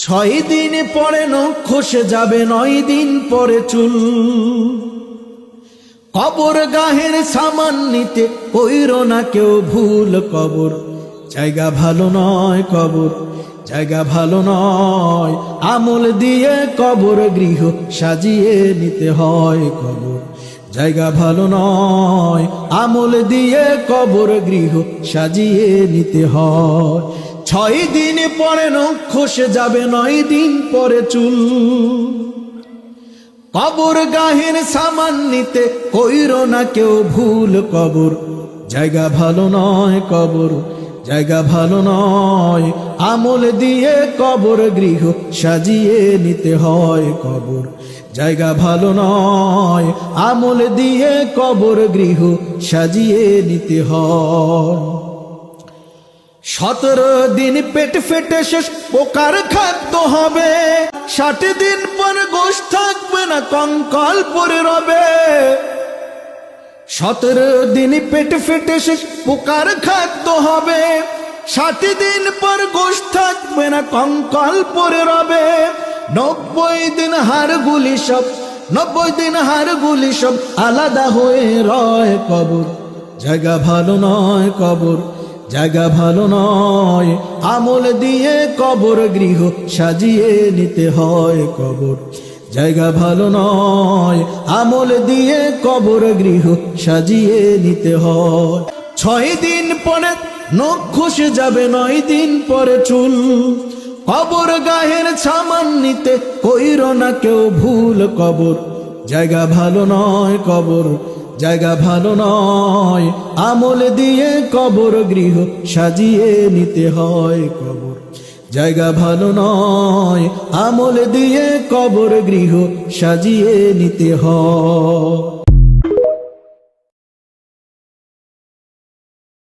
6 দিন পরে নখ খসে যাবে, 9 দিন পরে চুল। কবর গাহের সামান নিতে কইরো না কেউ ভুল। কবর জায়গা ভালো নয়, কবর জায়গা ভালো নয়। আমল দিয়ে কবর গৃহ সাজিয়ে নিতে হয়। কবর জায়গা ভালো নয়, আমল দিয়ে কবর গৃহ সাজিয়ে নিতে হয়। 6 দিন পরে নখ খসে যাবে, 9 দিন পরে চুল। কবর গাহের সামান নিতে কইরো না কেউ ভুল। কবর জায়গা ভালো নয়, কবর জায়গা ভালো নয়। আমল দিয়ে কবর গৃহ সাজিয়ে নিতে হয়। কবর জায়গা ভালো নয়, আমল দিয়ে কবর গৃহ সাজিয়ে নিতে হয়। 17 দিন পেট ফেটে শেষ পোকার খাদ্য হবে। 60 দিন পর গোশ থাকবে না, কঙ্কাল পরে রবে। 17 দিন পেট ফেটে শেষ পোকার খাদ্য হবে। 60 দিন পর গোশ থাকবে না, কঙ্কাল পরে রবে। 90 দিন হাড়গুলি সব, 90 দিন হাড়গুলি সব আলাদা হয়ে রয়। কবর জায়গা ভালো নয়, কবর জায়গা ভালো নয়। আমল দিয়ে কবর গৃহ সাজিয়ে নিতে হয়। কবর জায়গা ভালো নয়, আমল দিয়ে কবর গৃহ সাজিয়ে নিতে হয়। 6 দিন পরে নখ খসে যাবে, 9 দিন পরে চুল। কবর গাহের সামান নিতে কইরো না কেউ ভুল। কবর জায়গা ভালো নয়, কবর জায়গা ভালো নয়। আমল দিয়ে কবর গৃহ সাজিয়ে নিতে হয়। কবর জায়গা ভালো নয়, আমল দিয়ে কবর গৃহ সাজিয়ে নিতে হয়।